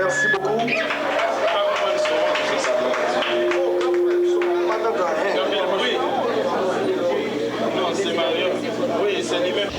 Merci beaucoup. Oui, c'est lui-même.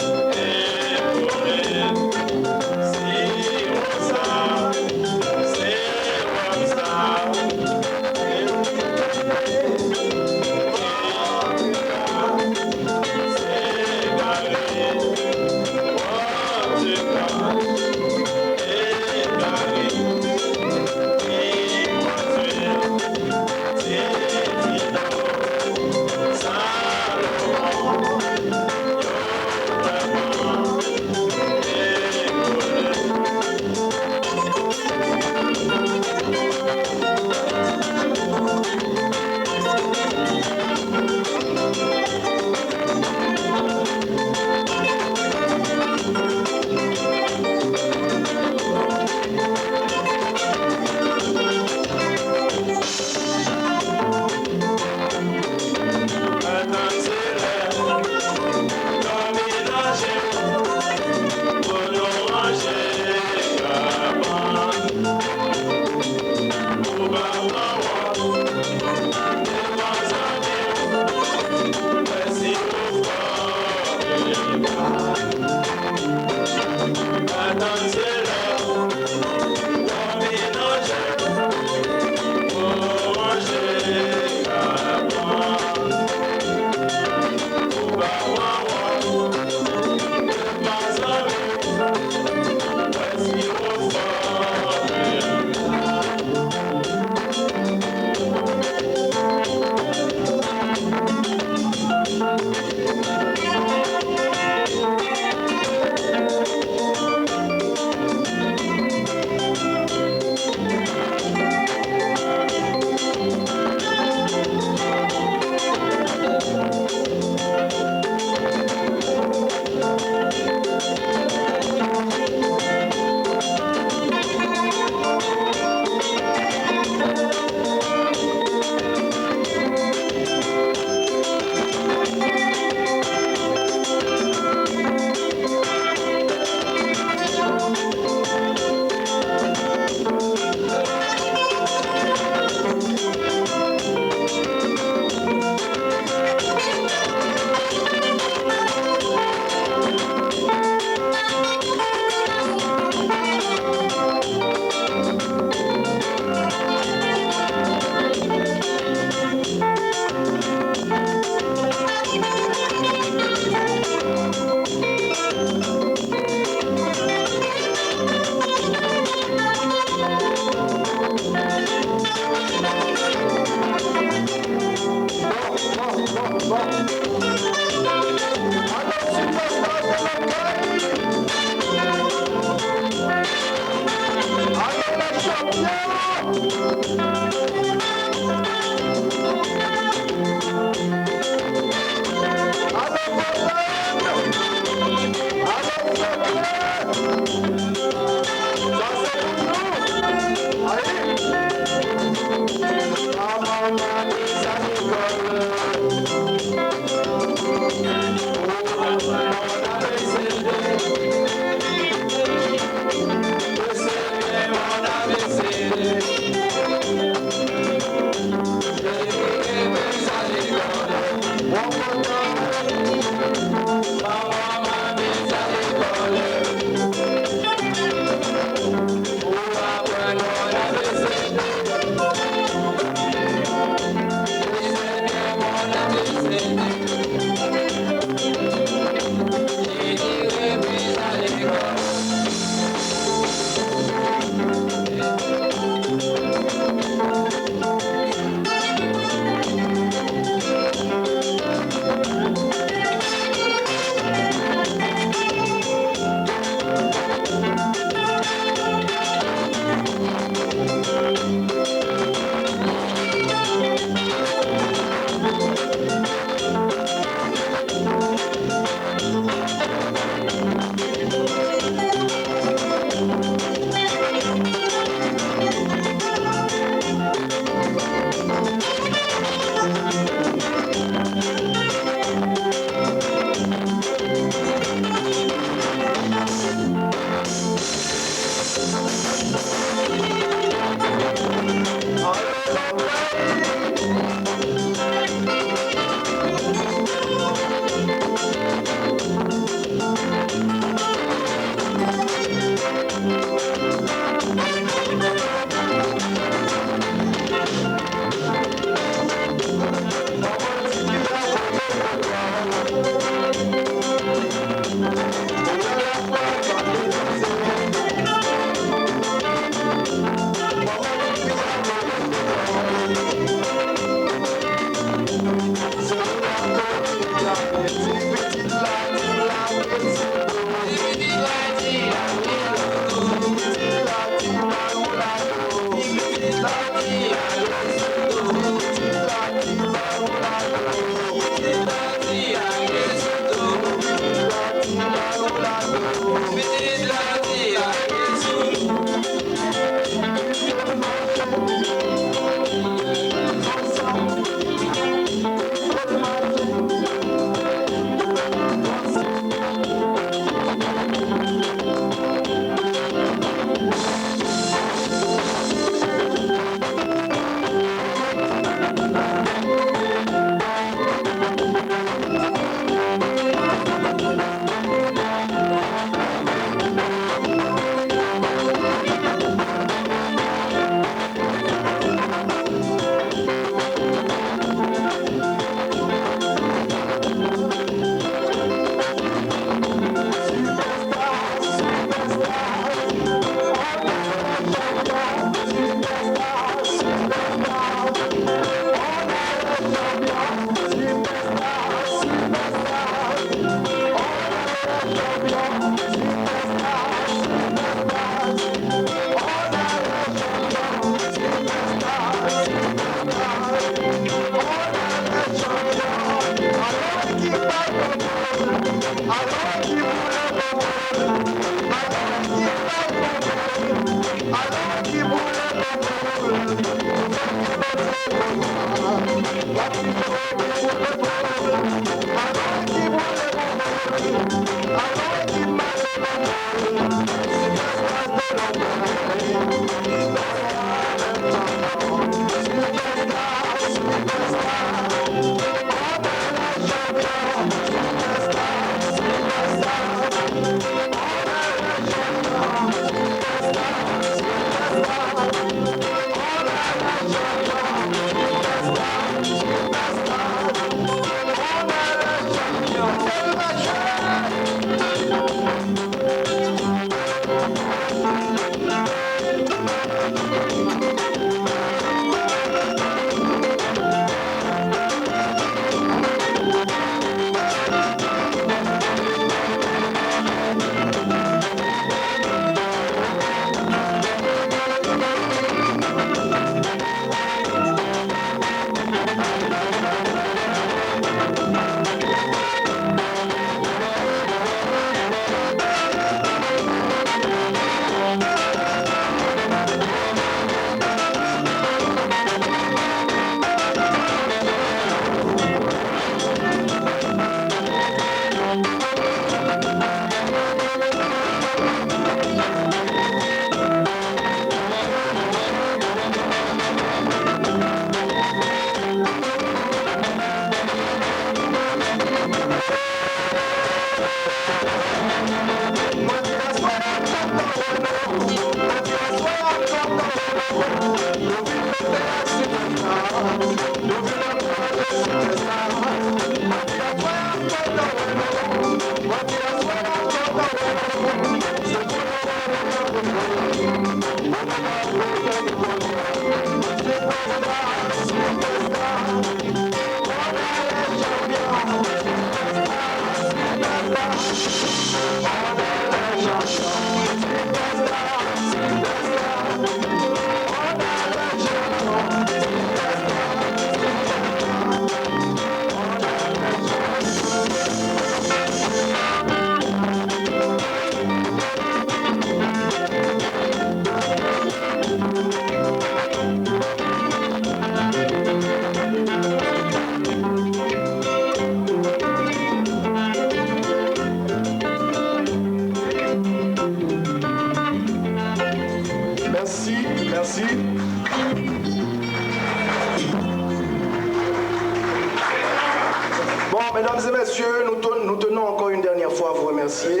Mesdames et messieurs, nous tenons encore une dernière fois à vous remercier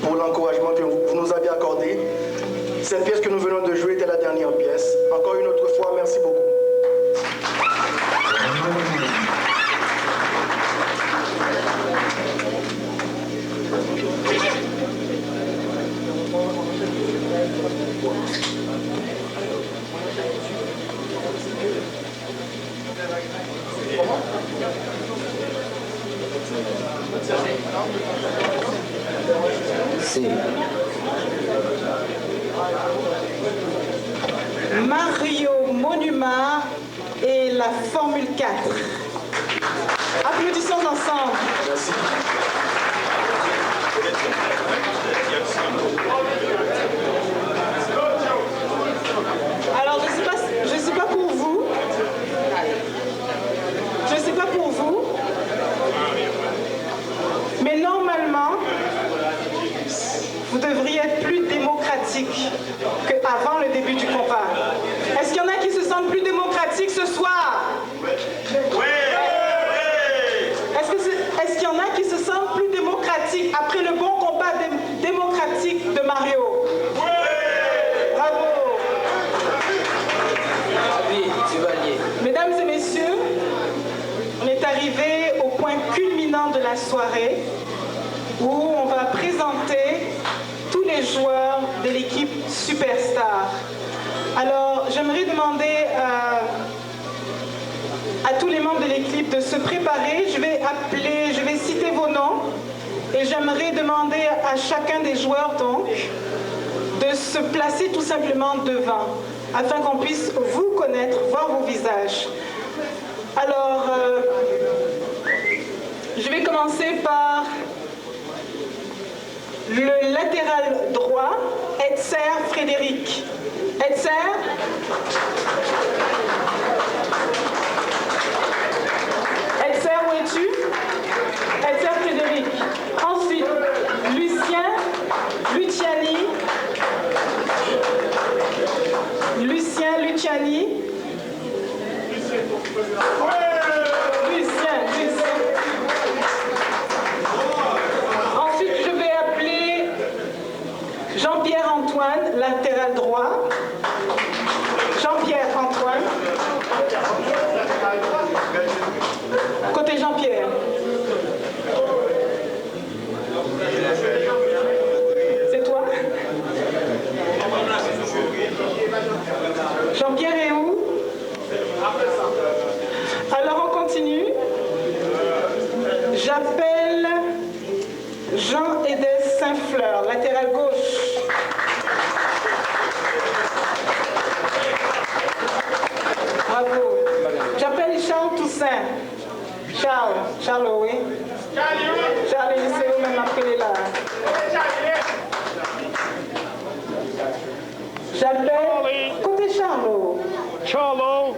pour l'encouragement que vous nous avez accordé. Cette pièce que nous venons de jouer était la dernière pièce. Encore une autre fois, merci beaucoup. Si. Mario Monument et la Formule 4. Applaudissons ensemble. Merci. Alors, je sais pas pour vous. Je sais pas pour vous. Mais normalement, vous devriez être plus démocratique qu'avant le début du combat. Est-ce qu'il y en a qui se sentent plus démocratiques ce soir? Oui. Est-ce qu'il y en a qui se sentent plus démocratiques après le bon combat démocratique de Mario? Oui. Bravo. Mesdames et messieurs, on est arrivé au point culminant de la soirée où on va présenter tous les joueurs de l'équipe Superstar. Alors, j'aimerais demander à tous les membres de l'équipe de se préparer. Je vais citer vos noms et j'aimerais demander à chacun des joueurs donc de se placer tout simplement devant afin qu'on puisse vous connaître, voir vos visages. Alors, je vais commencer par le latéral droit, Etzer Frédéric. Etzer. Etzer, où es-tu? Etzer Frédéric. Ensuite, Lucien Luciani. Lucien Luciani. Lucien. Ensuite, je vais appeler Jean-Pierre Antoine, latéral droit. Jean-Pierre Antoine. Côté Jean-Pierre. C'est toi? Jean-Pierre est où? Alors on continue. J'appelle Jean-Édès Saint-Fleur, latéral gauche. Bravo. J'appelle Charles Toussaint. Charles, oui. Charlie, c'est vous-même appelé là. J'appelle côté Charlot. Charlot.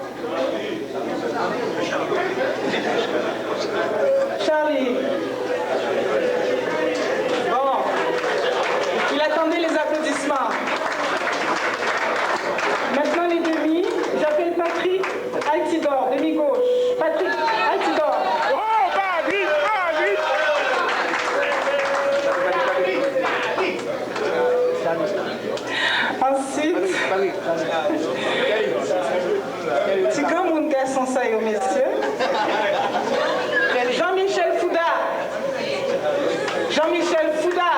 Charlie. Bon. Il attendait les applaudissements. Maintenant les demi. J'appelle Patrick Altidor, demi-gauche. Patrick Altidor. Oh, Patrick, Ensuite, c'est comme mon garçon ça, messieurs. Jean-Michel Fouda. Jean-Michel Fouda.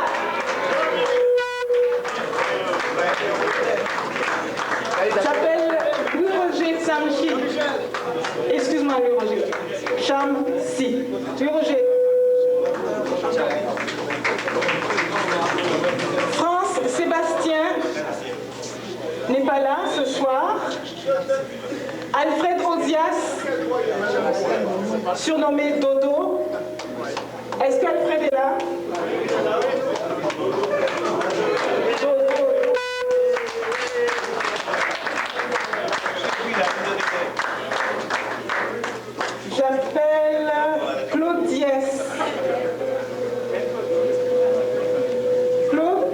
J'appelle Louis-Roger Samchi. Excuse-moi, Louis-Roger. Chamsi. Louis-Roger. France Alfred Ozias, surnommé Dodo. Est-ce qu'Alfred est là? J'appelle Claude Diès. Claude?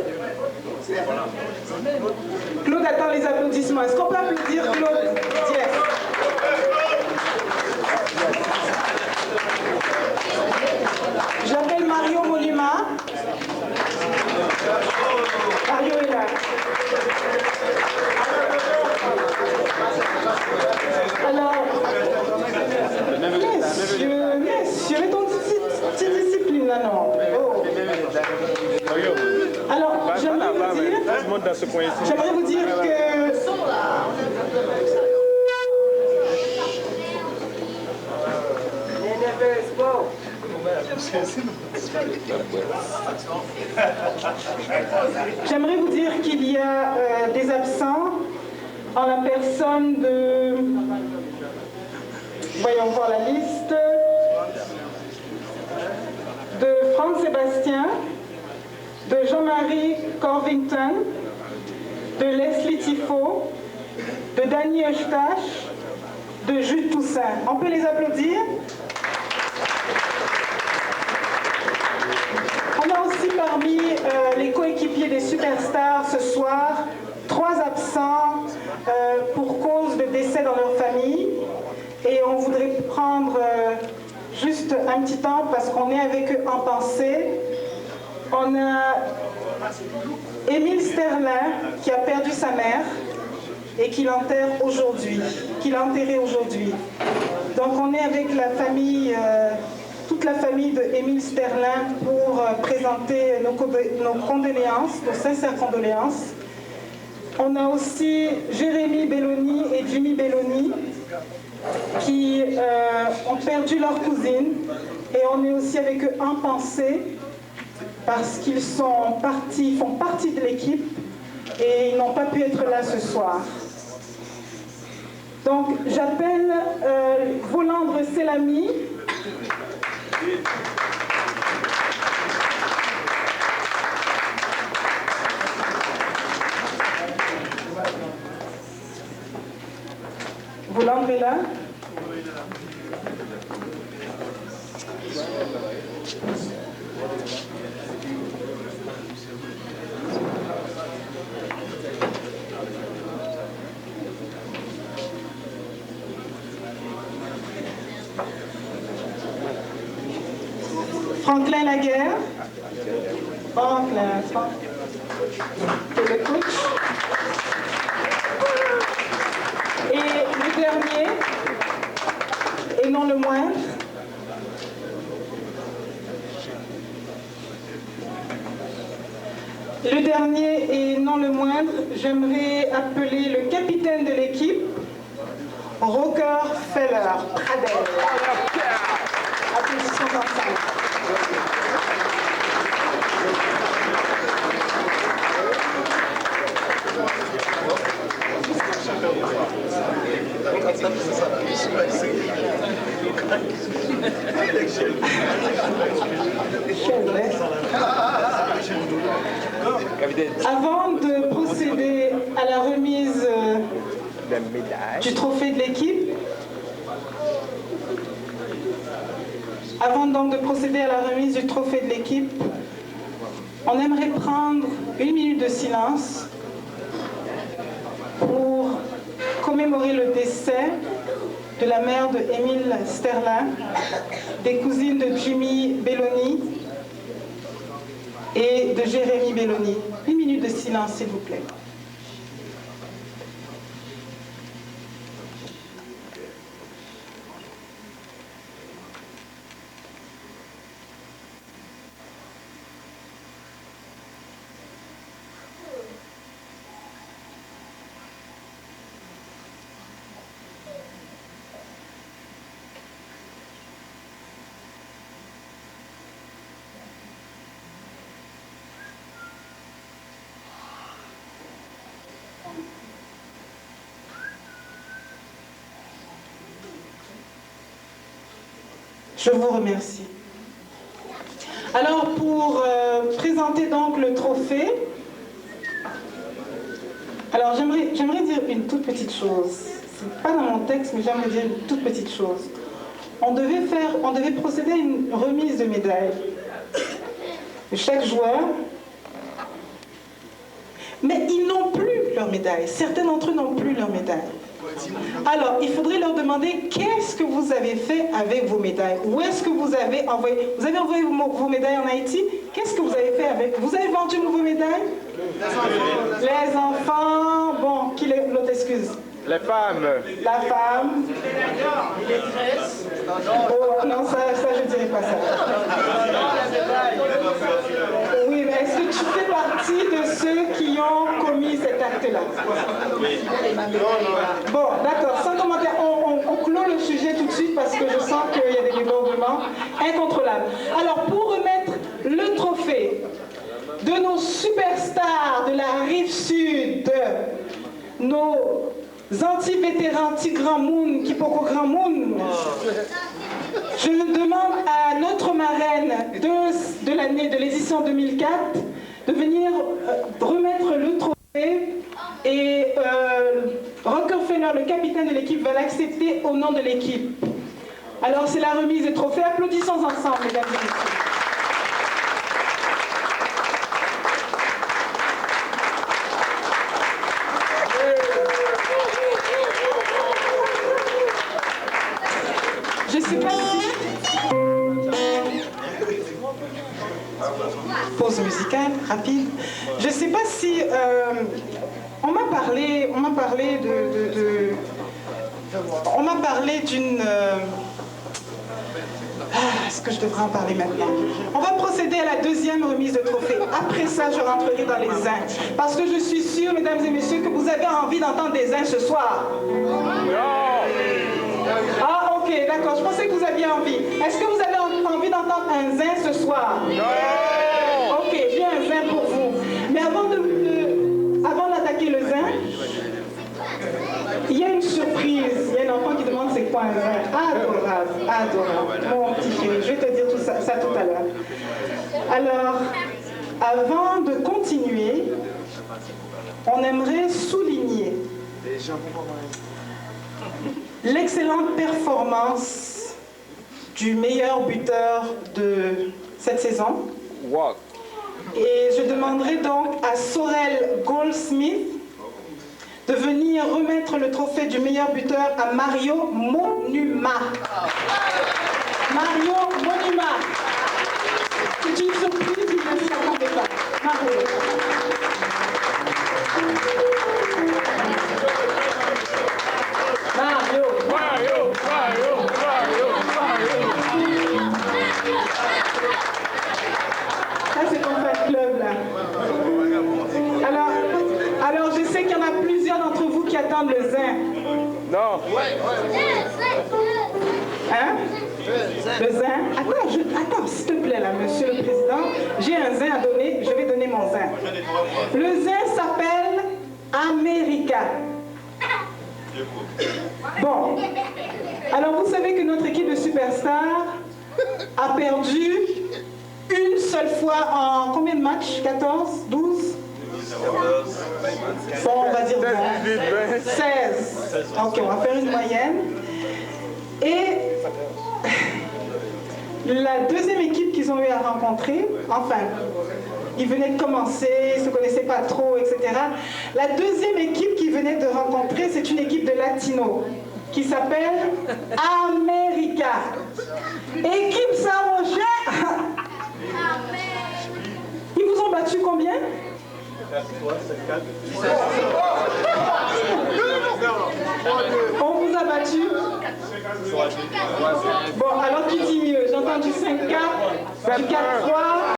Claude attend les applaudissements. Est-ce qu'on peut applaudir Claude Diès? J'appelle Mario Molima. Mario est là. Alors, messieurs, mettons une petite discipline là, non? Oh. Alors, j'aimerais vous dire que... J'aimerais vous dire qu'il y a des absents en la personne de... Voyons voir la liste. De Franck Sébastien, de Jean-Marie Corvington, de Leslie Tifo, de Danny Eustache, de Jules Toussaint. On peut les applaudir? On a aussi parmi les coéquipiers des superstars ce soir 3 absents pour cause de décès dans leur famille. Et on voudrait prendre juste un petit temps parce qu'on est avec eux en pensée. On a Émile Sterlin qui a perdu sa mère et qui l'enterre aujourd'hui, qui l'a enterré aujourd'hui. Donc on est avec la famille, toute la famille de Émile Sterlin pour présenter nos condoléances, nos sincères condoléances. On a aussi Jérémy Belloni et Jimmy Belloni qui ont perdu leur cousine et on est aussi avec eux en pensée parce qu'ils font partie de l'équipe et ils n'ont pas pu être là ce soir. Donc j'appelle Volandre Selami. Volandre est là. Franklin Laguerre. Franklin. C'est le coach. Et le dernier, et non le moindre, j'aimerais appeler le capitaine de l'équipe, Roger Feller, Adèle. Applaudissements ensemble. Avant de procéder à la remise du trophée de l'équipe, on aimerait prendre 1 minute de silence pour commémorer le décès de la mère de Émile Sterlin, des cousines de Jimmy Belloni et de Jérémy Belloni. 1 minute de silence, s'il vous plaît. Je vous remercie. Alors, pour présenter donc le trophée, alors j'aimerais dire une toute petite chose. C'est pas dans mon texte, mais j'aimerais dire une toute petite chose. On devait procéder à une remise de médailles de chaque joueur, mais ils n'ont plus leur médaille. Certains d'entre eux n'ont plus leur médaille. Alors, il faudrait leur demander qu'est-ce que vous avez fait avec vos médailles. Où est-ce que vous avez envoyé? Vous avez envoyé vos médailles en Haïti? Qu'est-ce que vous avez fait avec? Vous avez vendu vos médailles? Les enfants. Bon, qui est l'autre excuse? Les femmes. La femme. Les tresses. Oh, non, ça je dirais pas ça. Oui, mais est-ce que tu fais partie de ceux qui ont commis cet acte-là? Bon, d'accord, sans commentaire, on clôt le sujet tout de suite parce que je sens qu'il y a des débordements incontrôlables. Alors, pour remettre le trophée de nos superstars de la rive sud, nos anti-vétérans Tigran Moun, Kipoko Grand Moun, je demande à notre marraine de l'année de l'édition 2004 de venir remettre le trophée et Rockefeller, le capitaine de l'équipe, va l'accepter au nom de l'équipe. Alors c'est la remise des trophées. Applaudissons ensemble, mesdames et messieurs. Je sais pas si... Pause musicale, rapide. Je sais pas si... on m'a parlé d'une... Est-ce que je devrais en parler maintenant? On va procéder à la deuxième remise de trophée. Après ça, je rentrerai dans les uns. Parce que je suis sûre, mesdames et messieurs, que vous avez envie d'entendre des uns ce soir. Ah, ok, d'accord. Je pensais que vous aviez envie. Est-ce que vous avez envie d'entendre un zin ce soir? Non. Ok, j'ai un zin pour vous. Mais avant d'attaquer le zin, il y a une surprise. Il y a un enfant qui demande c'est quoi un zin. Adorable, adorable. Mon petit chéri, je vais te dire tout ça tout à l'heure. Alors, avant de continuer, on aimerait souligner l'excellente performance du meilleur buteur de cette saison. Wow. Et je demanderai donc à Sorel Goldsmith de venir remettre le trophée du meilleur buteur à Mario Monuma. Mario Monuma. C'est une surprise, il ne s'y attendait pas. Mario. Mario. Ça, c'est ton fan club, là. Alors, je sais qu'il y en a plusieurs d'entre vous qui attendent le zin. Non. Hein? Le zin? Attends, s'il te plaît, là, monsieur le président. J'ai un zin à donner, je vais donner mon zin. Le zin s'appelle America. Bon. Alors, vous savez que notre équipe de superstars a perdu une seule fois en combien de matchs? 14? 12? Bon, on va dire 20. 16. Ok, on va faire une moyenne. Et la deuxième équipe qu'ils ont eu à rencontrer, enfin, ils venaient de commencer, ils ne se connaissaient pas trop, etc. La deuxième équipe qu'ils venaient de rencontrer, c'est une équipe de Latino qui s'appelle America. Équipe Saint-Roger. Ils vous ont battu combien? On vous a battu? Bon, alors qui dit mieux? J'ai entendu 5-4, du 4-3.